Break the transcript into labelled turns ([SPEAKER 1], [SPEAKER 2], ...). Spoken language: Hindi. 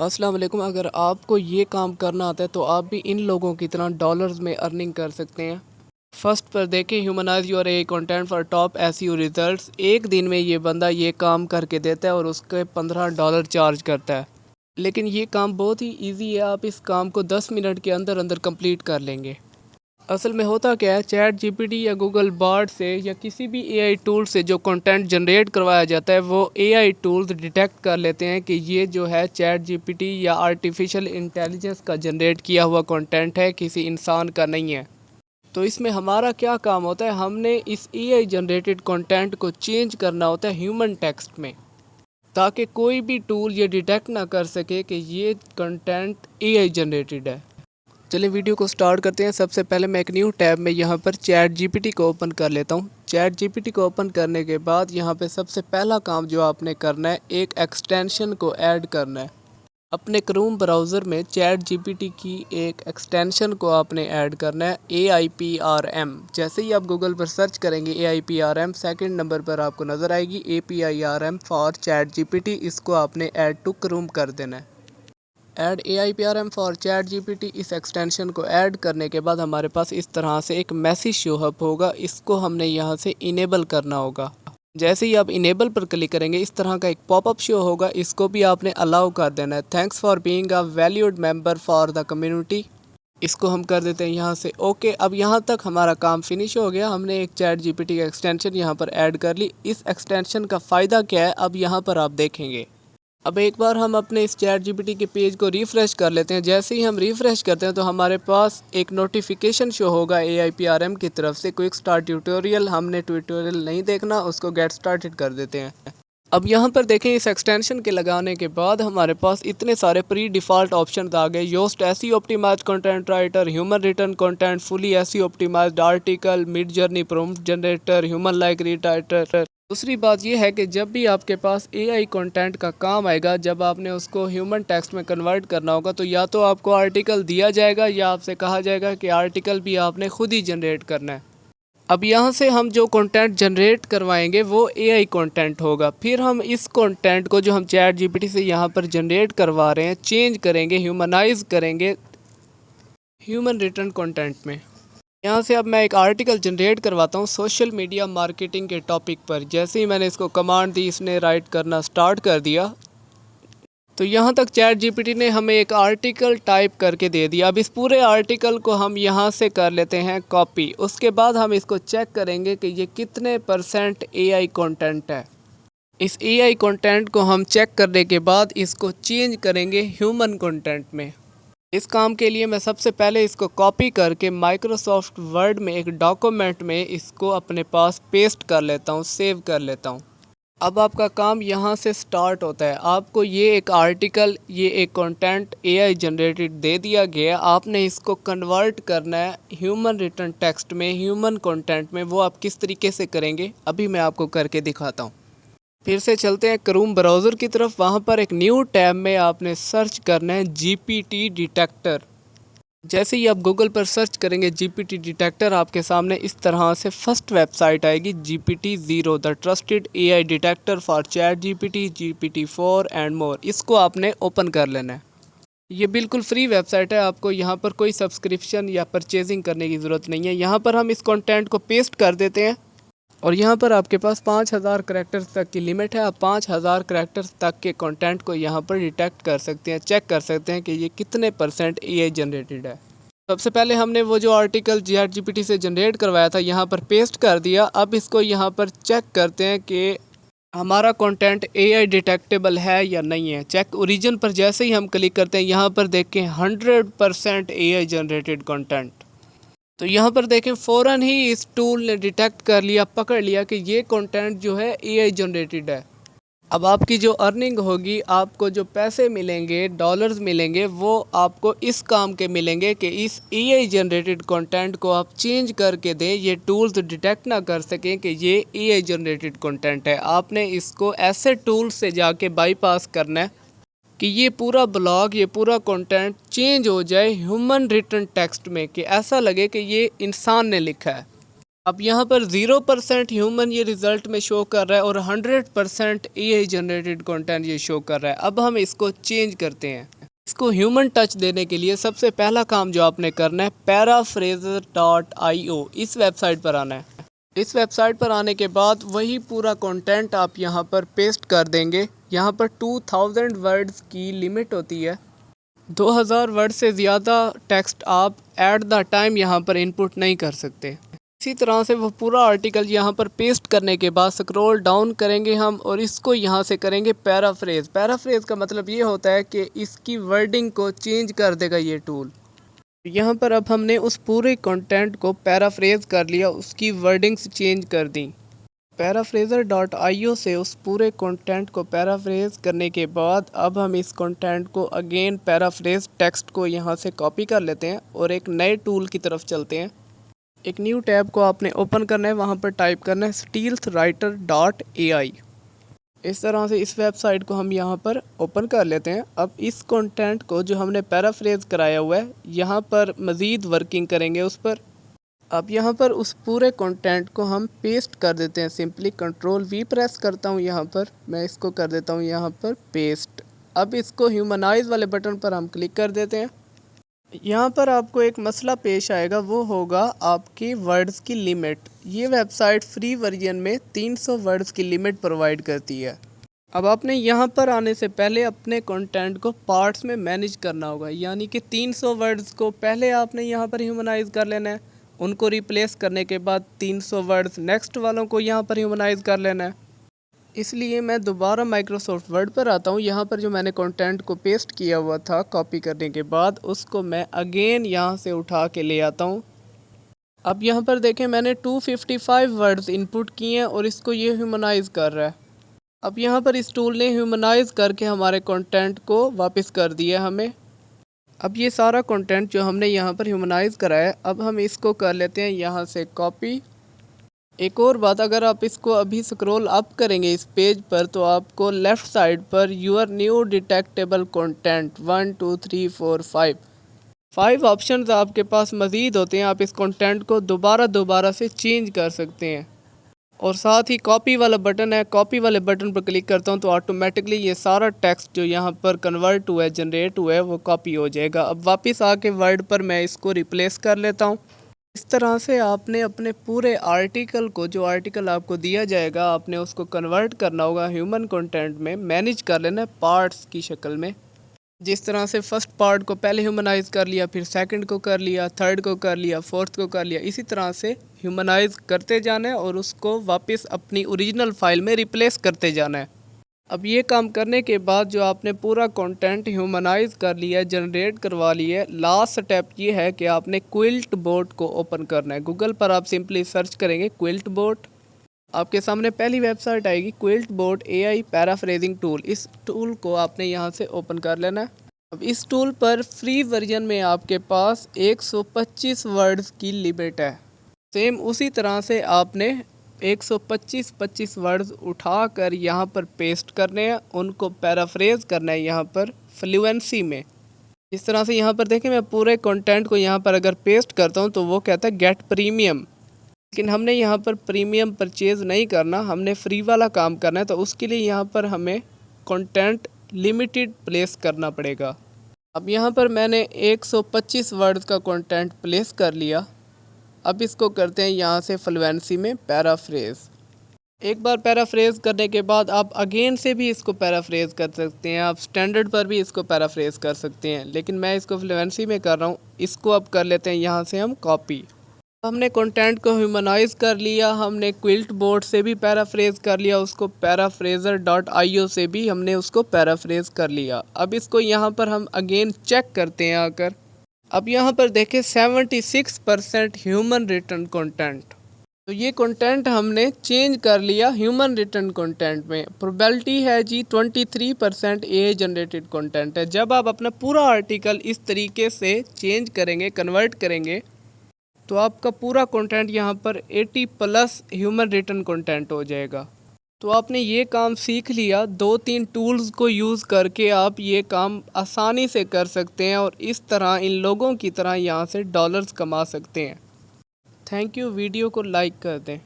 [SPEAKER 1] अस्सलाम वालेकुम। अगर आपको ये काम करना आता है तो आप भी इन लोगों की तरह डॉलर्स में अर्निंग कर सकते हैं। फर्स्ट पर देखें, humanise your a content for top SEO results. एक दिन में ये बंदा ये काम करके देता है और उसके $15 चार्ज करता है। लेकिन ये काम बहुत ही ईजी है, आप इस काम को 10 मिनट के अंदर अंदर कंप्लीट कर लेंगे। असल में होता क्या है, चैट जीपीटी या गूगल बार्ड से या किसी भी एआई टूल से जो कंटेंट जनरेट करवाया जाता है वो एआई टूल्स डिटेक्ट कर लेते हैं कि ये जो है चैट जीपीटी या आर्टिफिशियल इंटेलिजेंस का जनरेट किया हुआ कंटेंट है, किसी इंसान का नहीं है। तो इसमें हमारा क्या काम होता है, हमने इस एआई जनरेटेड कंटेंट को चेंज करना होता है ह्यूमन टेक्स्ट में, ताकि कोई भी टूल ये डिटेक्ट ना कर सके कि ये कंटेंट एआई जनरेटेड है। चलिए वीडियो को स्टार्ट करते हैं। सबसे पहले मैं एक न्यू टैब में यहाँ पर चैट जीपीटी को ओपन कर लेता हूँ। चैट जीपीटी को ओपन करने के बाद यहाँ पे सबसे पहला काम जो आपने करना है, एक एक्सटेंशन को ऐड करना है। अपने क्रोम ब्राउज़र में चैट जीपीटी की एक एक्सटेंशन को आपने ऐड करना है, AIPRM। जैसे ही आप गूगल पर सर्च करेंगे AIPRM, सेकंड नंबर पर आपको नज़र आएगी APIRM फॉर चैट जीपीटी। इसको आपने ऐड टू क्रोम कर देना है। Add AIPRM for chat GPT, इस एक्सटेंशन को ऐड करने के बाद हमारे पास इस तरह से एक मैसेज शो अप होगा। इसको हमने यहाँ से इनेबल करना होगा। जैसे ही आप इनेबल पर क्लिक करेंगे इस तरह का एक पॉपअप शो होगा, इसको भी आपने अलाउ कर देना है। Thanks for being a valued member for the community, इसको हम कर देते हैं यहाँ से ओके। अब यहाँ तक हमारा काम फिनिश हो गया। हमने एक चैट जीपीटी का एक्सटेंशन यहाँ पर ऐड कर ली। इस एक्सटेंशन का फ़ायदा क्या है, अब यहाँ पर आप देखेंगे। अब एक बार हम अपने इस चैट जीपीटी के पेज को रिफ़्रेश कर लेते हैं। जैसे ही हम रिफ़्रेश करते हैं तो हमारे पास एक नोटिफिकेशन शो होगा AIPRM की तरफ से, क्विक स्टार्ट ट्यूटोरियल। हमने ट्यूटोरियल नहीं देखना, उसको गेट स्टार्टेड कर देते हैं। अब यहाँ पर देखें, इस एक्सटेंशन के लगाने के बाद हमारे पास इतने सारे प्री डिफ़ॉल्ट ऑप्शन आ गए। Yoast SEO optimized content writer, human written content, fully SEO optimized article, Midjourney prompt generator, human like rewriter. दूसरी बात यह है कि जब भी आपके पास एआई कंटेंट का काम आएगा, जब आपने उसको ह्यूमन टेक्स्ट में कन्वर्ट करना होगा, तो या तो आपको आर्टिकल दिया जाएगा या आपसे कहा जाएगा कि आर्टिकल भी आपने खुद ही जनरेट करना है। अब यहाँ से हम जो कंटेंट जनरेट करवाएंगे वो एआई कंटेंट होगा। फिर हम इस कंटेंट को जो हम चैट जीपीटी से यहाँ पर जनरेट करवा रहे हैं चेंज करेंगे, ह्यूमनाइज करेंगे ह्यूमन रिटर्न कंटेंट में। यहाँ से अब मैं एक आर्टिकल जनरेट करवाता हूँ सोशल मीडिया मार्केटिंग के टॉपिक पर। जैसे ही मैंने इसको कमांड दी, इसने राइट करना स्टार्ट कर दिया। तो यहाँ तक चैट जीपीटी ने हमें एक आर्टिकल टाइप करके दे दिया। अब इस पूरे आर्टिकल को हम यहाँ से कर लेते हैं कॉपी। उसके बाद हम इसको चेक करेंगे कि ये कितने % एआई कंटेंट है। इस एआई कंटेंट को हम चेक करने के बाद इसको चेंज करेंगे ह्यूमन कंटेंट में। इस काम के लिए मैं सबसे पहले इसको कॉपी करके माइक्रोसॉफ्ट वर्ड में एक डॉक्यूमेंट में इसको अपने पास पेस्ट कर लेता हूँ, सेव कर लेता हूँ। अब आपका काम यहाँ से स्टार्ट होता है। आपको ये एक आर्टिकल, ये एक कंटेंट एआई जनरेटेड दे दिया गया। आपने इसको कन्वर्ट करना है ह्यूमन रिटर्न टेक्स्ट में, ह्यूमन कंटेंट में। वो आप किस तरीके से करेंगे अभी मैं आपको करके दिखाता हूँ। फिर से चलते हैं क्रोम ब्राउज़र की तरफ। वहाँ पर एक न्यू टैब में आपने सर्च करना है जीपीटी डिटेक्टर। जैसे ही आप गूगल पर सर्च करेंगे जीपीटी डिटेक्टर, आपके सामने इस तरह से फर्स्ट वेबसाइट आएगी, GPT-0 the trusted AI detector for chat GPT, GPT-4 and more. इसको आपने ओपन कर लेना है। ये बिल्कुल फ्री वेबसाइट है, आपको यहाँ पर कोई सब्सक्रिप्शन या परचेजिंग करने की ज़रूरत नहीं है। यहाँ पर हम इस कंटेंट को पेस्ट कर देते हैं और यहाँ पर आपके पास 5000 करैक्टर्स तक की लिमिट है। आप 5000 करैक्टर्स तक के कंटेंट को यहाँ पर डिटेक्ट कर सकते हैं, चेक कर सकते हैं कि ये कितने % एआई जनरेटेड है। सबसे पहले हमने वो जो आर्टिकल चैट जीपीटी से जनरेट करवाया था यहाँ पर पेस्ट कर दिया। अब इसको यहाँ पर चेक करते हैं कि हमारा कंटेंट एआई डिटेक्टेबल है या नहीं है। चेक ओरिजिन पर जैसे ही हम क्लिक करते हैं यहाँ पर देखें 100% एआई जनरेटेड कंटेंट। तो यहाँ पर देखें फ़ौरन ही इस टूल ने डिटेक्ट कर लिया, पकड़ लिया कि ये कंटेंट जो है एआई जनरेटेड है। अब आपकी जो अर्निंग होगी, आपको जो पैसे मिलेंगे, डॉलर्स मिलेंगे, वो आपको इस काम के मिलेंगे कि इस एआई जनरेटेड कंटेंट को आप चेंज करके दें। ये टूल्स डिटेक्ट ना कर सकें कि ये एआई जनरेटेड कंटेंट है। आपने इसको ऐसे टूल से जाके बाईपास करना है कि ये पूरा ब्लॉग, ये पूरा कंटेंट चेंज हो जाए ह्यूमन रिटर्न टेक्स्ट में, कि ऐसा लगे कि ये इंसान ने लिखा है। अब यहाँ पर 0% ह्यूमन ये रिज़ल्ट में शो कर रहा है और 100% एआई जनरेटेड कंटेंट ये शो कर रहा है। अब हम इसको चेंज करते हैं। इसको ह्यूमन टच देने के लिए सबसे पहला काम जो आपने करना है, paraphrase.io इस वेबसाइट पर आना है। इस वेबसाइट पर आने के बाद वही पूरा कंटेंट आप यहाँ पर पेस्ट कर देंगे। यहाँ पर 2000 वर्ड्स की लिमिट होती है। 2000 वर्ड से ज़्यादा टेक्स्ट आप एट द टाइम यहाँ पर इनपुट नहीं कर सकते। इसी तरह से वो पूरा आर्टिकल यहाँ पर पेस्ट करने के बाद स्क्रॉल डाउन करेंगे हम और इसको यहाँ से करेंगे पैराफ्रेज। पैराफ्रेज का मतलब ये होता है कि इसकी वर्डिंग को चेंज कर देगा ये टूल। यहाँ पर अब हमने उस पूरे कंटेंट को पैराफ्रेज कर लिया, उसकी वर्डिंग्स चेंज कर दी। paraphrasal.io से उस पूरे कंटेंट को पैराफ्रेज करने के बाद अब हम इस कंटेंट को अगेन पैराफ्रेज टेक्स्ट को यहाँ से कॉपी कर लेते हैं और एक नए टूल की तरफ चलते हैं। एक न्यू टैब को आपने ओपन करना है, वहाँ पर टाइप करना है stealthwriter.ai। इस तरह से इस वेबसाइट को हम यहाँ पर ओपन कर लेते हैं। अब इस कंटेंट को जो हमने पैराफ्रेज कराया हुआ है यहाँ पर मज़ीद वर्किंग करेंगे उस पर। अब यहाँ पर उस पूरे कंटेंट को हम पेस्ट कर देते हैं। सिंपली Ctrl+V प्रेस करता हूँ, यहाँ पर मैं इसको कर देता हूँ यहाँ पर पेस्ट। अब इसको ह्यूमनाइज वाले बटन पर हम क्लिक कर देते हैं। यहाँ पर आपको एक मसला पेश आएगा, वो होगा आपकी वर्ड्स की लिमिट। ये वेबसाइट फ्री वर्जन में 300 वर्ड्स की लिमिट प्रोवाइड करती है। अब आपने यहाँ पर आने से पहले अपने कंटेंट को पार्ट्स में मैनेज करना होगा, यानी कि 300 वर्ड्स को पहले आपने यहाँ पर ह्यूमनाइज कर लेना है। उनको रिप्लेस करने के बाद 300 वर्ड्स नेक्स्ट वालों को यहाँ पर ह्यूमनाइज कर लेना है। इसलिए मैं दोबारा माइक्रोसॉफ्ट वर्ड पर आता हूँ। यहाँ पर जो मैंने कंटेंट को पेस्ट किया हुआ था कॉपी करने के बाद, उसको मैं अगेन यहाँ से उठा के ले आता हूँ। अब यहाँ पर देखें मैंने 255 वर्ड्स इनपुट किए हैं और इसको ये ह्यूमनाइज कर रहा है। अब यहाँ पर इस टूल ने ह्यूमनाइज करके हमारे कंटेंट को वापस कर दिया हमें। अब ये सारा कंटेंट जो हमने यहाँ पर ह्यूमनाइज कराया है, अब हम इसको कर लेते हैं यहाँ से कॉपी। एक और बात, अगर आप इसको अभी स्क्रॉल अप करेंगे इस पेज पर तो आपको लेफ़्ट साइड पर your new detectable content 1 2 3 4 5 options आपके पास मज़ीद होते हैं। आप इस कंटेंट को दोबारा से चेंज कर सकते हैं। और साथ ही कॉपी वाला बटन है, कॉपी वाले बटन पर क्लिक करता हूँ तो ऑटोमेटिकली ये सारा टेक्स्ट जो यहाँ पर कन्वर्ट हुआ है, जनरेट हुआ है, वो कॉपी हो जाएगा। अब वापस आके वर्ड पर मैं इसको रिप्लेस कर लेता हूँ। इस तरह से आपने अपने पूरे आर्टिकल को, जो आर्टिकल आपको दिया जाएगा, आपने उसको कन्वर्ट करना होगा ह्यूमन कंटेंट में, मैनेज कर लेना है पार्ट्स की शक्ल में। जिस तरह से फर्स्ट पार्ट को पहले ह्यूमनाइज कर लिया, फिर सेकंड को कर लिया, थर्ड को कर लिया, फोर्थ को कर लिया, इसी तरह से ह्यूमनाइज करते जाना है और उसको वापस अपनी ओरिजिनल फाइल में रिप्लेस करते जाना है। अब ये काम करने के बाद जो आपने पूरा कंटेंट ह्यूमनाइज कर लिया, जनरेट करवा लिया, लास्ट स्टेप ये है कि आपने क्विल्ट बोट को ओपन करना है। गूगल पर आप सिंपली सर्च करेंगे क्विल्ट बोट, आपके सामने पहली वेबसाइट आएगी quilt boat AI paraphrasing tool. इस टूल को आपने यहाँ से ओपन कर लेना है। अब इस टूल पर फ्री वर्जन में आपके पास 125 वर्ड्स की लिमिट है। सेम उसी तरह से आपने 125 वर्ड्स उठाकर यहाँ पर पेस्ट करने हैं, उनको पैराफ्रेज करना है यहाँ पर फ्लुएंसी में। इस तरह से यहाँ पर देखें, मैं पूरे कंटेंट को यहाँ पर अगर पेस्ट करता हूँ तो वो कहता है गेट प्रीमियम, लेकिन हमने यहाँ पर प्रीमियम परचेज़ नहीं करना, हमने फ्री वाला काम करना है। तो उसके लिए यहाँ पर हमें कंटेंट लिमिटेड प्लेस करना पड़ेगा। अब यहाँ पर मैंने 125 वर्ड्स का कंटेंट प्लेस कर लिया। अब इसको करते हैं यहाँ से फ्लुएंसी में पैराफ्रेज। एक बार पैराफ्रेज करने के बाद आप अगेन से भी इसको पैराफ्रेज कर सकते हैं, आप स्टैंडर्ड पर भी इसको पैराफ्रेज कर सकते हैं, लेकिन मैं इसको फ्लुएंसी में कर रहा हूँ। इसको अब कर लेते हैं यहाँ से हम कॉपी। हमने कंटेंट को ह्यूमनाइज कर लिया, हमने क्विल्ट बोर्ड से भी पैराफ्रेज कर लिया, उसको paraphrasal.io से भी हमने उसको पैराफ्रेज कर लिया। अब इसको यहाँ पर हम अगेन चेक करते हैं आकर। अब यहाँ पर देखें 76% ह्यूमन रिटन कंटेंट, तो ये कंटेंट हमने चेंज कर लिया ह्यूमन रिटन कंटेंट में। प्रोबेबिलिटी है जी 23% AI जनरेटेड कंटेंट है। जब आप अपना पूरा आर्टिकल इस तरीके से चेंज करेंगे, कन्वर्ट करेंगे, तो आपका पूरा कंटेंट यहाँ पर 80+ ह्यूमन रिटन कंटेंट हो जाएगा। तो आपने ये काम सीख लिया। 2-3 टूल्स को यूज़ करके आप ये काम आसानी से कर सकते हैं और इस तरह इन लोगों की तरह यहाँ से डॉलर्स कमा सकते हैं। थैंक यू, वीडियो को लाइक कर दें।